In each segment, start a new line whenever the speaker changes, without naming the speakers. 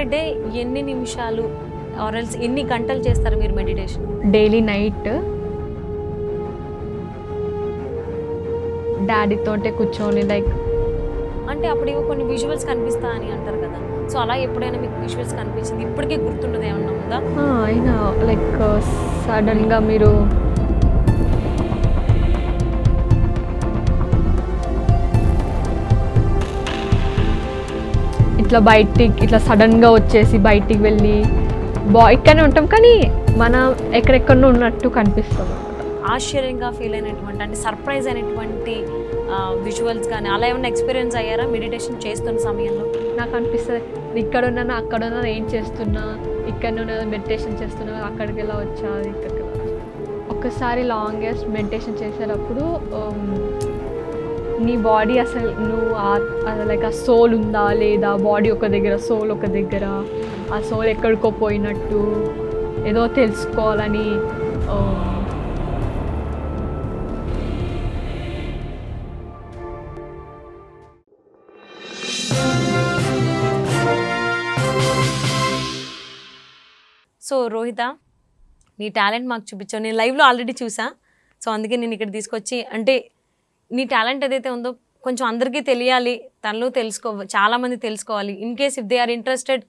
Per day ఎన్ని నిమిషాలు or else ఎన్ని గంటలు చేస్తారు మీరు మెడిటేషన్?
డైలీ నైట్ డాడీతోటే కూర్చొని లైక్
అంటే అప్పుడు ఏవో కొన్ని విజువల్స్ కనిపిస్తా అని అంటారు కదా, సో అలా ఎప్పుడైనా మీకు విజువల్స్ కనిపించింది ఇప్పటికీ గుర్తుండదు ఏమన్నా ఉందా?
అయినా లైక్ సడన్గా మీరు ఇట్లా బయటికి ఇట్లా సడన్గా వచ్చేసి బయటికి వెళ్ళి ఇక్కడనే ఉంటాం కానీ మనం ఎక్కడెక్కడో ఉన్నట్టు కనిపిస్తాం.
ఆశ్చర్యంగా ఫీల్ అయినటువంటి అంటే సర్ప్రైజ్ అయినటువంటి విజువల్స్ కానీ అలా ఏమైనా ఎక్స్పీరియన్స్ అయ్యారా మెడిటేషన్ చేస్తున్న సమయంలో?
నాకు అనిపిస్తుంది ఇక్కడ ఉన్నాను అక్కడ ఉన్నాను ఏం చేస్తున్నా, ఇక్కడ ఉన్నది మెడిటేషన్ చేస్తున్నా, అక్కడికి ఎలా వచ్చా ఇక్కడికి ఎలా. ఒక్కసారి లాంగెస్ట్ మెడిటేషన్ చేసేటప్పుడు నీ బాడీ అసలు నువ్వు లైక్ ఆ సోల్ ఉందా లేదా, బాడీ ఒక దగ్గర సోల్ ఒక దగ్గర, ఆ సోల్ ఎక్కడికో పోయినట్టు ఏదో తెలుసుకోవాలని
సో రోహిత, నీ టాలెంట్ మాకు చూపించావు. నేను లైవ్లో ఆల్రెడీ చూసా, సో అందుకే నేను ఇక్కడ తీసుకొచ్చి అంటే నీ టాలెంట్ ఏదైతే ఉందో కొంచెం అందరికీ తెలియాలి, తనలో చాలామంది తెలుసుకోవాలి. In case if they are interested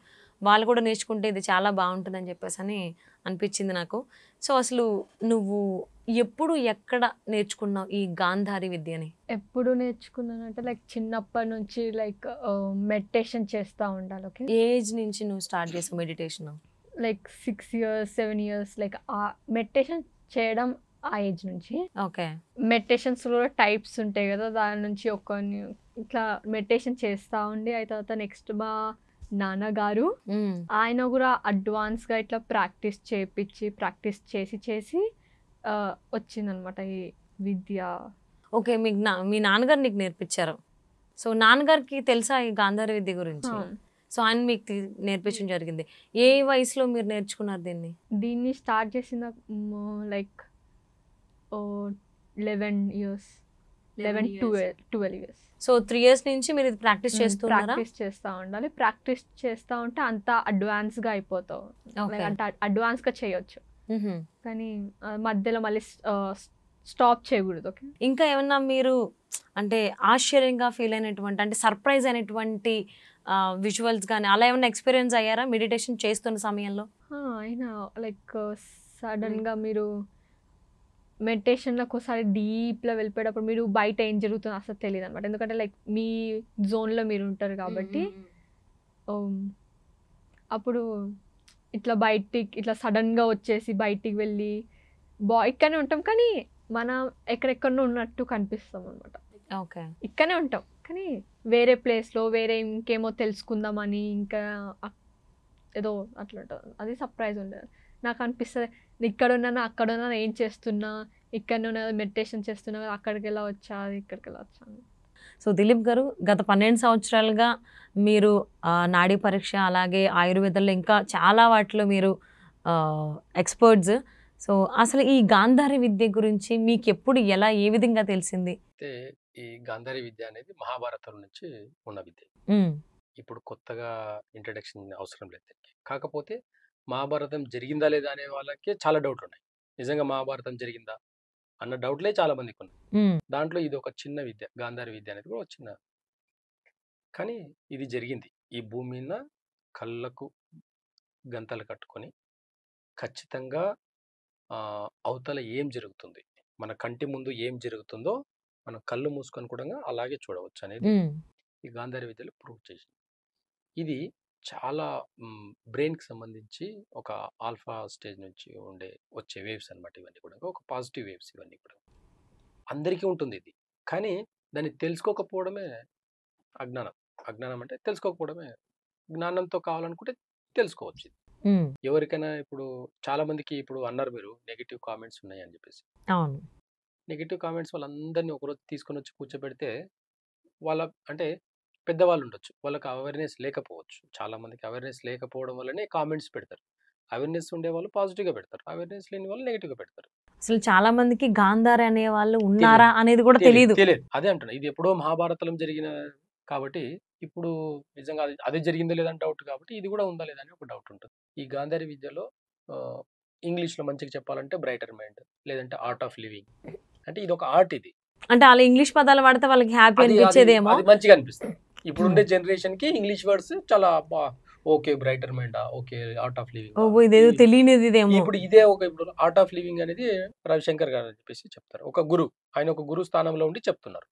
వాళ్ళు కూడా నేర్చుకుంటే ఇది చాలా బాగుంటుందని చెప్పేసి అని అనిపించింది నాకు. సో అసలు నువ్వు ఎప్పుడు ఎక్కడ నేర్చుకున్నావు ఈ గాంధారి విద్యని?
ఎప్పుడు నేర్చుకున్నానంటే లైక్ చిన్నప్పటి నుంచి లైక్ మెడిటేషన్ చేస్తూ ఉండాలి. ఓకే,
ఏజ్ నుంచి నువ్వు స్టార్ట్ చేసావు meditation?
Like 6 years 7 years like ఆ మెడిటేషన్ చేయడం ఆ ఏజ్ నుంచి.
ఓకే,
మెడిటేషన్స్ కూడా టైప్స్ ఉంటాయి కదా, దాని నుంచి కొన్ని ఇట్లా మెడిటేషన్ చేస్తూ ఉండి అయిన తర్వాత నెక్స్ట్ మా నాన్నగారు ఆయన కూడా అడ్వాన్స్గా ఇట్లా ప్రాక్టీస్ చేసి వచ్చిందనమాట ఈ విద్య.
ఓకే, మీ నాన్నగారు నీకు నేర్పించారు. సో నాన్నగారికి తెలుసా ఈ గాంధారి విద్య గురించి? సో ఆయన మీకు నేర్పించడం జరిగింది. ఏ వయసులో మీరు నేర్చుకున్నారు
దీన్ని స్టార్ట్ చేసిన like 11 years 12 years.
So 3 years నుంచి మీరు ఇది ప్రాక్టీస్
చేస్తూ ఉండాలి. ప్రాక్టీస్ చేస్తూ ఉంటే అంత అడ్వాన్స్గా అయిపోతావు, అంటే అడ్వాన్స్గా చేయొచ్చు కానీ మధ్యలో మళ్ళీ స్టాప్ చేయకూడదు. ఓకే,
ఇంకా ఏమన్నా మీరు అంటే ఆశ్చర్యంగా ఫీల్ అయినటువంటి అంటే సర్ప్రైజ్ అయినటువంటి విజువల్స్ కానీ అలా ఏమైనా ఎక్స్పీరియన్స్ అయ్యారా మెడిటేషన్ చేస్తున్న సమయంలో?
అయినా లైక్ సడన్గా మీరు మెడిటేషన్లో ఒకసారి డీప్లో వెళ్ళిపోయేటప్పుడు మీరు బయట ఏం జరుగుతుందో అసలు తెలియదు అనమాట. ఎందుకంటే లైక్ మీ జోన్లో మీరు ఉంటారు కాబట్టి అప్పుడు ఇట్లా బయటికి ఇట్లా సడన్గా వచ్చేసి బయటికి వెళ్ళి ఇక్కడనే ఉంటాం కానీ మనం ఎక్కడెక్కడో ఉన్నట్టు కనిపిస్తాం అనమాట.
ఓకే,
ఇక్కడనే ఉంటాం కానీ వేరే ప్లేస్లో వేరే ఇంకేమో తెలుసుకుందామని ఇంకా ఏదో అట్లా ఉంటుంది. అది సర్ప్రైజ్ ఉండదు. నాకు అనిపిస్తుంది ఇక్కడ ఉన్నాను అక్కడ ఉన్నాను ఏం చేస్తున్నా, ఇక్కడ ఉన్నది మెడిటేషన్ చేస్తున్నా, అక్కడికి ఎలా వచ్చా ఇక్కడికి ఎలా వచ్చాను.
సో దిలీప్ గారు, గత 12 సంవత్సరాలుగా మీరు నాడీ పరీక్ష అలాగే ఆయుర్వేదంలో ఇంకా చాలా వాటిలో మీరు ఎక్స్పర్ట్స్. సో అసలు ఈ గాంధారి విద్య గురించి మీకు ఎప్పుడు ఎలా ఏ విధంగా తెలిసింది?
అయితే ఈ గాంధారి విద్య అనేది మహాభారతం నుంచి ఉన్న విద్య. ఇప్పుడు కొత్తగా ఇంట్రడక్షన్ అవసరం లేదు. కాకపోతే మహాభారతం జరిగిందా లేదా అనే వాళ్ళకి చాలా డౌట్లు ఉన్నాయి. నిజంగా మహాభారతం జరిగిందా అన్న డౌట్లే చాలా మందికి ఉన్నాయి. దాంట్లో ఇది ఒక చిన్న విద్య, గాంధారి విద్య అనేది కూడా చిన్న, కానీ ఇది జరిగింది. ఈ భూమి మీద కళ్ళకు గంతలు కట్టుకొని ఖచ్చితంగా అవతల ఏం జరుగుతుంది, మన కంటి ముందు ఏం జరుగుతుందో మనం కళ్ళు మూసుకొని కూడా అలాగే చూడవచ్చు అనేది ఈ గాంధారి విద్యలో ప్రూవ్ చేసింది. ఇది చాలా బ్రెయిన్కి సంబంధించి ఒక ఆల్ఫా స్టేజ్ నుంచి వచ్చే వేవ్స్ అనమాట. ఇవన్నీ కూడా ఒక పాజిటివ్ వేవ్స్. ఇవన్నీ కూడా అందరికీ ఉంటుంది ఇది, కానీ దాన్ని తెలుసుకోకపోవడమే అజ్ఞానం. అజ్ఞానం అంటే తెలుసుకోకపోవడమే. జ్ఞానంతో కావాలనుకుంటే తెలుసుకోవచ్చు. ఎవరికైనా ఇప్పుడు చాలా మందికి ఇప్పుడు అన్నారు మీరు నెగిటివ్ కామెంట్స్ ఉన్నాయి అని చెప్పేసి.
అవును,
నెగిటివ్ కామెంట్స్ వాళ్ళందరినీ ఒకరోజు తీసుకొని వచ్చి కూర్చోబెడితే వాళ్ళ అంటే పెద్దవాళ్ళు ఉండొచ్చు, వాళ్ళకి అవేర్నెస్ లేకపోవచ్చు. చాలా మందికి అవేర్నెస్ లేకపోవడం వల్లనే కామెంట్స్ పెడతారు. అవేర్నెస్ ఉండే వాళ్ళు పాజిటివ్గా పెడతారు, అవేర్నెస్ లేని వాళ్ళు నెగిటివ్గా పెడతారు.
అసలు చాలా మందికి గాంధారి అనే వాళ్ళు ఉన్నారా అనేది కూడా తెలియదు.
అదే అంటున్నా, ఇది ఎప్పుడో మహాభారతం జరిగిన కాబట్టి ఇప్పుడు నిజంగా అది జరిగిందో లేదని డౌట్ కాబట్టి ఇది కూడా ఉందా లేదా అని ఒక డౌట్ ఉంటుంది. ఈ గాంధారి విద్యలో ఇంగ్లీష్లో మంచిగా చెప్పాలంటే బ్రైటర్ మైండ్, లేదంటే ఆర్ట్ ఆఫ్ లివింగ్. అంటే ఇది ఒక ఆర్ట్. ఇది
అంటే అలా ఇంగ్లీష్ పదాలు వాడితే వాళ్ళకి హ్యాపీ
అది
అనిపించేదేమో.
అది మంచిగా అనిపిస్తుంది. ఇప్పుడుండే జనరేషన్ కి ఇంగ్లీష్ వర్డ్స్ చాలా okay, brighter mind, okay, art of living.
ఇదేదో తెలియనిది ఇదేమో.
ఇప్పుడు ఇదే ఇప్పుడు ఆర్ట్ ఆఫ్ లివింగ్ అనేది రవిశంకర్ గారు అని చెప్పేసి చెప్తారు. ఒక గురు, ఆయన ఒక గురు స్థానంలో ఉండి చెప్తున్నారు.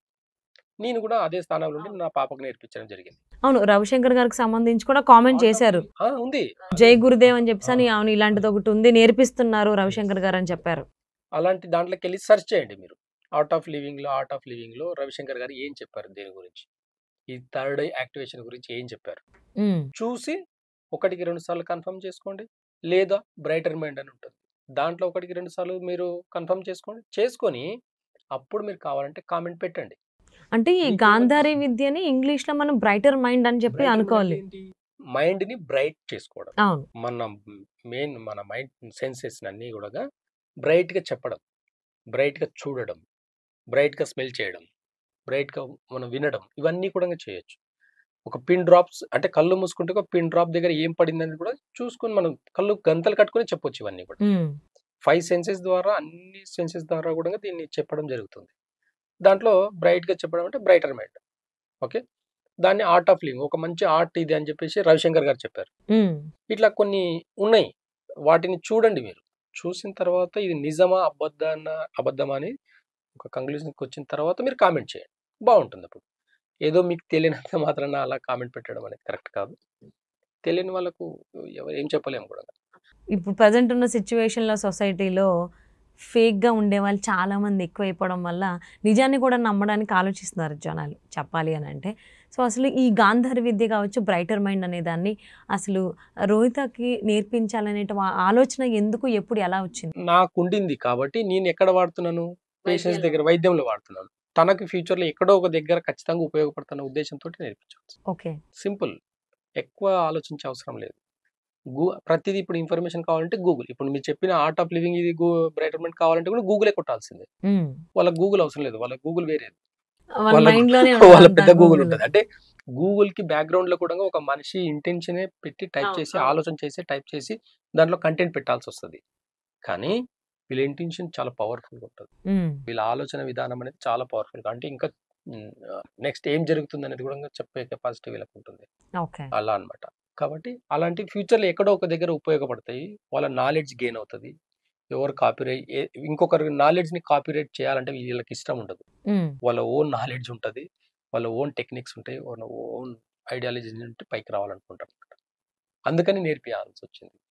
నేను కూడా అదే స్థానంలో ఉండి నా పాపకు నేర్పించడం జరిగింది.
అవును, రవిశంకర్ గారికి సంబంధించి కూడా కామెంట్ చేశారు,
ఉంది
జై గురుదేవ్ అని చెప్పేసి. అవును, ఇలాంటిది ఒకటి ఉంది, నేర్పిస్తున్నారు రవిశంకర్ గారు అని చెప్పారు.
అలాంటి దాంట్లోకి వెళ్ళి సెర్చ్ చేయండి మీరు. ఆర్ట్ ఆఫ్ లివింగ్ లో రవిశంకర్ గారు ఏం చెప్పారు దేని గురించి, ఈ థర్డ్ ఐ యాక్టివేషన్ గురించి ఏం చెప్పారు చూసి 1-2 సార్లు కన్ఫర్మ్ చేసుకోండి. లేదా బ్రైటర్ మైండ్ అని ఉంటుంది, దాంట్లో 1-2 సార్లు మీరు కన్ఫర్మ్ చేసుకొని అప్పుడు మీరు కావాలంటే కామెంట్ పెట్టండి.
అంటే ఈ గాంధారి విద్యని ఇంగ్లీష్ లో మనం బ్రైటర్ మైండ్ అని చెప్పి అనుకోవాలి.
మైండ్ ని బ్రైట్ చేసుకోవడం.
అవును,
మన మైండ్ సెన్సెస్ అన్ని కూడా బ్రైట్ గా చెప్పడం, బ్రైట్ గా చూడడం, బ్రైట్ గా స్మెల్ చేయడం, బ్రైట్ గా మనం వినడం, ఇవన్నీ కూడా చేయొచ్చు. ఒక పిన్ డ్రాప్స్ అంటే కళ్ళు మూసుకుంటే ఒక పిన్ డ్రాప్ దగ్గర ఏం పడిందని కూడా చూసుకొని మనం కళ్ళు గంతలు కట్టుకొని చెప్పొచ్చు. ఇవన్నీ కూడా 5 సెన్సెస్ ద్వారా, అన్ని సెన్సెస్ ద్వారా కూడా దీన్ని చెప్పడం జరుగుతుంది. దాంట్లో బ్రైట్ గా చెప్పడం అంటే బ్రైటర్ మైండ్. ఓకే, దాన్ని ఆర్ట్ ఆఫ్ లివింగ్, ఒక మంచి ఆర్ట్ ఇది అని చెప్పేసి రవిశంకర్ గారు చెప్పారు. ఇట్లా కొన్ని ఉన్నాయి, వాటిని చూడండి. మీరు చూసిన తర్వాత ఇది నిజమా అబద్ధమా అని ఒక కంక్లూజన్కి వచ్చిన తర్వాత మీరు కామెంట్ చేయండి, బాగుంటుంది. అప్పుడు ఏదో మీకు తెలియనంత మాత్రాన అలా కామెంట్ పెట్టడం అనేది కరెక్ట్ కాదు. తెలియని వాళ్ళకు ఎవరు ఏం చెప్పలేము కూడా.
ఇప్పుడు ప్రజెంట్ ఉన్న సిచ్యువేషన్లో సొసైటీలో ఫేక్గా ఉండే వాళ్ళు చాలామంది ఎక్కువైపోవడం వల్ల నిజాన్ని కూడా నమ్మడానికి ఆలోచిస్తున్నారు జనాలు, చెప్పాలి అని అంటే. సో అసలు ఈ గాంధారి విద్య కావచ్చు, బ్రైటర్ మైండ్ అనే దాన్ని అసలు రోహితకి నేర్పించాలనే ఆలోచన ఎందుకు, ఎప్పుడు, ఎలా వచ్చింది?
నాకు ఉండింది కాబట్టి నేను ఎక్కడ వాడుతున్నాను, పేషెంట్స్ దగ్గర, వైద్యంలో వాడుతున్నాను. తనకు ఫ్యూచర్లో ఎక్కడో ఒక దగ్గర ఖచ్చితంగా ఉపయోగపడుతున్న ఉద్దేశంతో నేర్పించవచ్చు.
ఓకే,
సింపుల్, ఎక్కువ ఆలోచించే అవసరం లేదు. ప్రతిదీ ఇప్పుడు ఇన్ఫర్మేషన్ కావాలంటే గూగుల్. ఇప్పుడు మీరు చెప్పిన ఆర్ట్ ఆఫ్ లివింగ్ ఇది బ్రైటర్ మైండ్ కావాలంటే కూడా గూగులే కొట్టాల్సిందే. వాళ్ళకి గూగుల్ అవసరం లేదు, వాళ్ళకి గూగుల్ వేరేది, వాళ్ళ పెద్ద గూగుల్ ఉంటుంది. అంటే గూగుల్ కి బ్యాక్గ్రౌండ్ లో కూడా ఒక మనిషి ఇంటెన్షన్ పెట్టి టైప్ చేసి, ఆలోచన చేసి టైప్ చేసి దాంట్లో కంటెంట్ పెట్టాల్సి వస్తుంది. కానీ వీళ్ళ ఇంటెన్షన్ చాలా పవర్ఫుల్ గా ఉంటుంది, వీళ్ళ ఆలోచన విధానం అనేది చాలా పవర్ఫుల్ గా, అంటే ఇంకా నెక్స్ట్ ఏం జరుగుతుంది అనేది కూడా చెప్పే కెపాసిటీ వీళ్ళకి ఉంటుంది. అలా అన్నమాట. కాబట్టి అలాంటి ఫ్యూచర్లో ఎక్కడో ఒక దగ్గర ఉపయోగపడతాయి. వాళ్ళ నాలెడ్జ్ గెయిన్ అవుతుంది. ఎవరు ఇంకొకరి నాలెడ్జ్ ని కాపీరైట్ చేయాలంటే వీళ్ళకి ఇష్టం ఉండదు. వాళ్ళ ఓన్ నాలెడ్జ్ ఉంటుంది, వాళ్ళ ఓన్ టెక్నిక్స్ ఉంటాయి, వాళ్ళ ఓన్ ఐడియాలజీ నుండి పైకి రావాలనుకుంటారు. అందుకని నేర్పియాల్సి వచ్చింది.